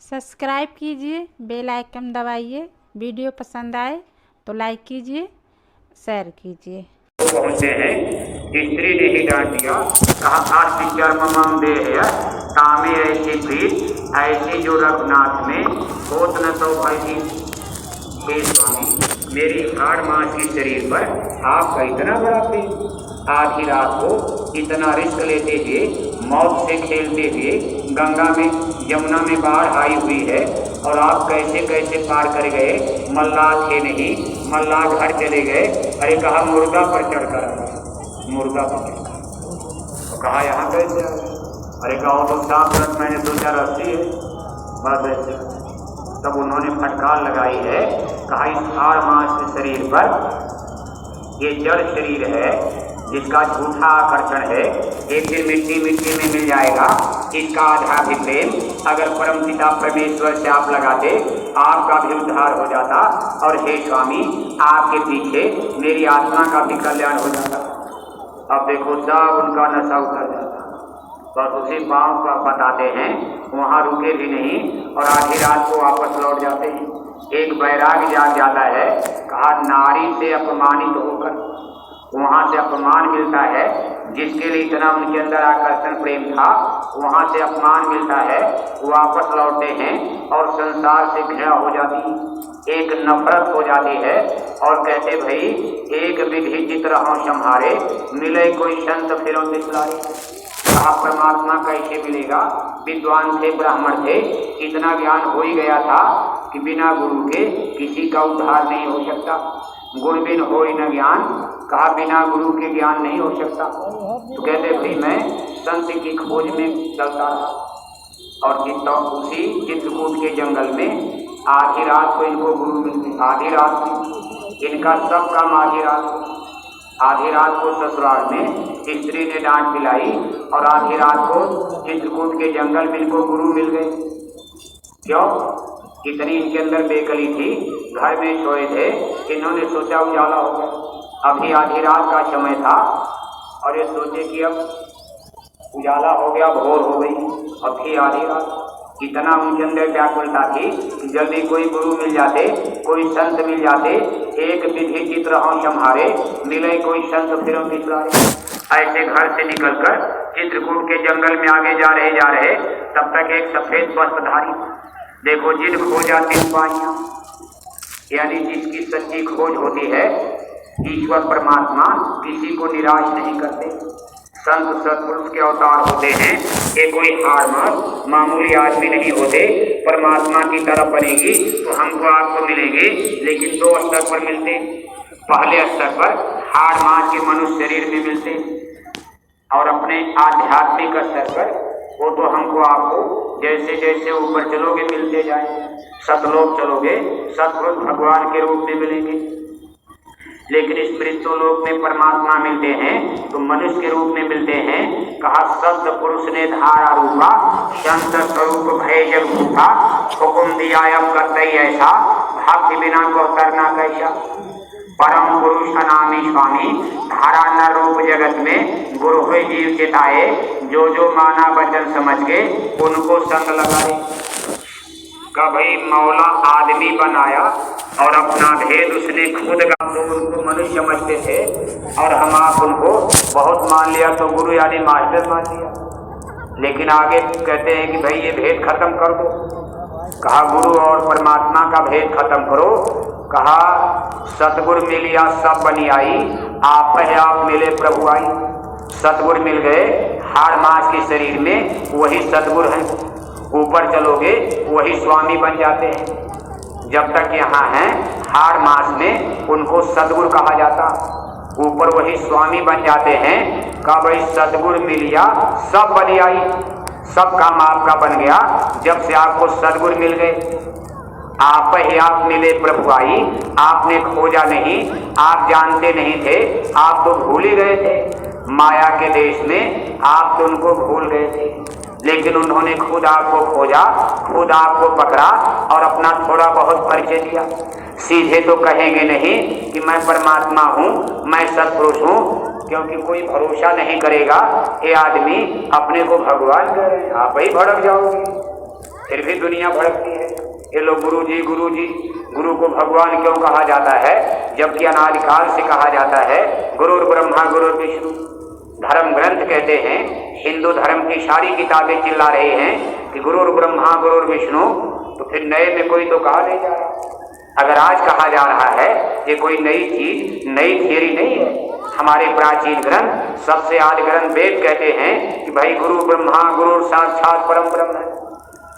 Subscribe कीजिए, bell icon दबाइए। Video पसंद आए तो लाइक कीजिए, शेयर कीजिए। पहुंचे हैं, स्त्री ने ही डांट दिया, कहा आस्ति कर्म मम देह तामे ऐसी प्रीत ऐसी जो रघुनाथ में होत न तो भई। हे स्वामी, मेरी हाड़ मांस के शरीर पर आपका इतना बड़ा प्रेम, आधी रात को इतना रिस्क लेते हुए, मौत से खेलते हुए, गंगा में यमुना में बाढ़ आई हुई है और आप कैसे कैसे पार कर गए। मल्लाह थे नहीं, मल्लाह घर चले गए। अरे कहा मुर्गा पर चढ़कर, मुर्गा पर चढ़कर तो कहा यहाँ कैसे। अरे कहा तो साफ रस, मैंने सोचा रस्सी है बस ऐसे। तब उन्होंने फटकार लगाई है, कहा इस हाड़ मांस के शरीर पर, ये जड़ शरीर है जिसका झूठा आकर्षण है, एक दिन मिट्टी मिट्टी में मिल जाएगा। इसका आधा भी प्रेम अगर परम पिता परमेश्वर से आप लगाते, आपका भी उद्धार हो जाता और हे स्वामी, आपके पीछे मेरी आत्मा का भी कल्याण हो जाता। अब देखो सब उनका नशा उतर जाता। बस उसी पाँव का बताते हैं, वहाँ रुके भी नहीं और आधी रात को वापस लौट जाते हैं। एक बैराग जाग जाता है, कहा नारी से अपमानित होकर, वहाँ से अपमान मिलता है जिसके लिए इतना उनके अंदर आकर्षण प्रेम था, वहाँ से अपमान मिलता है। वापस लौटते हैं और संसार से घृणा हो जाती है, एक नफरत हो जाती है और कहते भाई एक विधि चित्र हों सम्हारे, मिले कोई संत फिरों बिसलारे। कहा परमात्मा कैसे मिलेगा, विद्वान थे ब्राह्मण थे, इतना ज्ञान हो ही गया था कि बिना गुरु के किसी का उद्धार नहीं हो सकता। गुण बिन हो न ज्ञान, कहा बिना गुरु के ज्ञान नहीं हो सकता। तो कहते भाई मैं संत की खोज में चलता रहा और उसी चित्रकूट के जंगल में आधी रात को इनको गुरु मिलते। आधी रात में इनका सब काम आधी रात को ससुराल में स्त्री ने डांट पिलाई और आधी रात को चित्रकूट के जंगल में इनको गुरु मिल गए। क्यों? इतनी इनके अंदर बेकली थी, घर में सोए थे, इन्होंने सोचा उजाला हो गया। अभी आधी रात का समय था और ये सोचे कि अब उजाला हो गया, भोर हो गई, अभी आधी रात। इतना उनके अंदर व्याकुलता थी कि जल्दी कोई गुरु मिल जाते, कोई संत मिल जाते, एक विधि चित्र हों सम्हारे, मिले कोई संत फिरों बिसलारे। ऐसे घर से निकलकर चित्रकूट के जंगल में आगे जा रहे तब तक एक सफेद वस्त्रधारी, देखो जिन खोजा तिन पाइयां, यानी जिसकी सच्ची खोज होती है, ईश्वर परमात्मा किसी को निराश नहीं करते। संत सत्पुरुष के अवतार होते हैं, ये कोई हार मास मामूली आदमी नहीं होते। परमात्मा की तरफ बनेगी तो हमको आपको मिलेंगे, लेकिन दो स्तर पर मिलते। पहले स्तर पर हाड़ मास के मनुष्य शरीर में मिलते और अपने आध्यात्मिक स्तर पर वो तो हमको आपको जैसे जैसे ऊपर चलोगे मिलते जाएंगे। सतलोक चलोगे, सतपुरुष भगवान के रूप में मिलेंगे, लेकिन इस मृत्युलोक में परमात्मा मिलते हैं तो मनुष्य के रूप में मिलते हैं। कहा सत्य पुरुष ने धारा रूपा, संत स्वरूप भय जब भूखा, हुकुम दिया अब करते ऐसा, भक्ति बिना को करना कैसा। परम पुरुष अनामी स्वामी, धारा न रूप जगत में, गुरु हुए जीव चिताए, जो जो माना वचन समझ के उनको संग लगाए। का भाई मौला आदमी बनाया और अपना भेद उसने खुद का, तो उनको मनुष्य समझते थे और हम आप उनको बहुत मान लिया तो गुरु यानी मास्टर मान लिया। लेकिन आगे कहते हैं कि भाई ये भेद खत्म कर दो। कहा गुरु और परमात्मा का भेद खत्म करो। कहा सतगुरु मिलिया सब बनी आई, आप है आप मिले प्रभु आई। सतगुरु मिल गए हाड़ मांस के शरीर में, वही सतगुरु हैं। ऊपर चलोगे वही स्वामी बन जाते हैं। जब तक यहाँ हैं हाड़ मांस में, उनको सतगुरु कहा जाता, ऊपर वही स्वामी बन जाते हैं। कहा भाई सतगुरु मिलिया सब बनी आई, सब काम आपका बन गया जब से आपको सतगुरु मिल गए। आप ही आप मिले प्रभु आई, आपने खोजा नहीं, आप जानते नहीं थे, आप तो भूल ही गए थे। माया के देश में आप तो उनको भूल गए थे, लेकिन उन्होंने खुद आपको खोजा, खुद आपको पकड़ा और अपना थोड़ा बहुत परिचय दिया। सीधे तो कहेंगे नहीं कि मैं परमात्मा हूँ, मैं सत्पुरुष हूँ, क्योंकि कोई भरोसा नहीं करेगा। ये आदमी अपने को भगवान कह रहे हैं, आप ही भड़क जाओगे। फिर भी दुनिया भड़कती है। ये लोग गुरु जी, गुरु को भगवान क्यों कहा जाता है, जबकि अनादिकाल से कहा जाता है गुरुर् ब्रह्मा गुरुर् विष्णु। धर्म ग्रंथ कहते हैं, हिंदू धर्म की सारी किताबें चिल्ला रही हैं कि गुरुर् ब्रह्मा गुरुर् विष्णु, तो फिर नए में कोई तो कहा नहीं जा रहा। अगर आज कहा जा रहा है ये कोई नई चीज, नई थियरी नहीं है। हमारे प्राचीन ग्रंथ, सबसे आदि ग्रंथ वेद कहते हैं कि भाई गुरु ब्रह्मा गुरु साक्षात परम ब्रह्म है।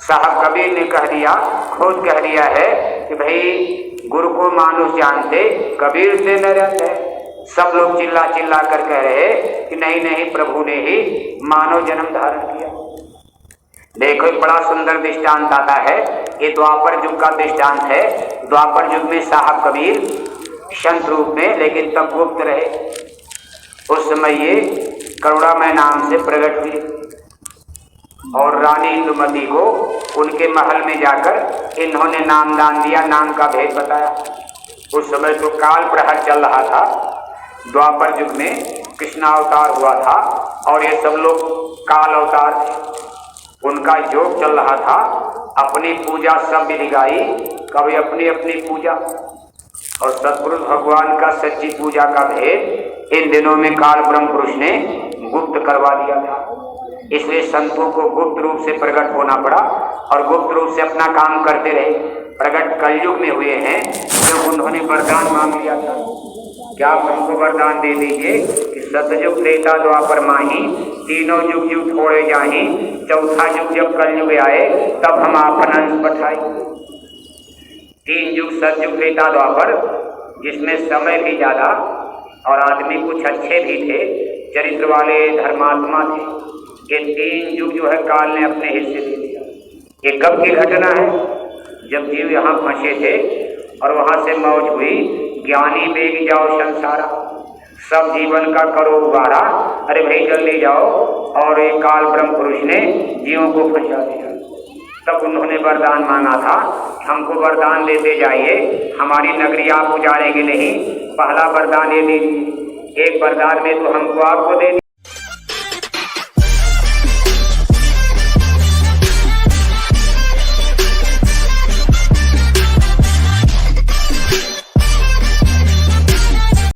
साहब कबीर ने कह दिया, खुद कह दिया है कि भाई गुरु को मानुष जानते, कबीर से न रहते। सब लोग चिल्ला चिल्ला कर कह रहे कि नहीं नहीं, प्रभु ने ही मानव जन्म धारण किया। देखो एक बड़ा सुंदर दृष्टांत आता है, ये द्वापर युग का दृष्टांत है। द्वापर युग में साहब कबीर संत रूप में, लेकिन तब गुप्त रहे। उस समय ये करुणामय नाम से प्रकट हुए और रानी इंदुमती को उनके महल में जाकर इन्होंने नामदान दिया, नाम का भेद बताया। उस समय तो काल प्रहर चल रहा था, द्वापर युग में कृष्णावतार हुआ था और ये सब लोग काल अवतार थे। उनका योग चल रहा था, अपनी पूजा सब विधि गाई, कभी अपनी अपनी पूजा, और सतपुरुष भगवान का सच्ची पूजा का भेद इन दिनों में काल ब्रह्म पुरुष ने गुप्त करवा दिया था। इसलिए संतों को गुप्त रूप से प्रकट होना पड़ा और गुप्त रूप से अपना काम करते रहे। प्रकट कलयुग में हुए हैं जब उन्होंने वरदान मांग लिया था, क्या आप हमको वरदान दे दीजिए कि सतयुग त्रेता द्वापर माही, तीनों युग युग छोड़े जाही, चौथा युग जब कलयुग आए तब हम आपन अंश पठाई। 3 युग सतयुग त्रेता द्वापर, जिसमें समय भी ज्यादा और आदमी कुछ अच्छे भी थे, चरित्र वाले धर्मात्मा थे। ये 3 युग जो है काल ने अपने हिस्से दे दिया। ये कब की घटना है, जब जीव यहाँ फंसे थे और वहां से मौज हुई, ज्ञानी बेग जाओ संसारा, सब जीवन का करो उबारा, अरे भाई जल्दी जाओ। और एक काल ब्रह्म पुरुष ने जीवों को फंसा दिया। तब उन्होंने वरदान मांगा था, हमको वरदान देते जाइए, हमारी नगरी आप उजाड़ेंगे नहीं। पहला वरदान ये दीजिए, एक वरदान में तो हमको आपको दे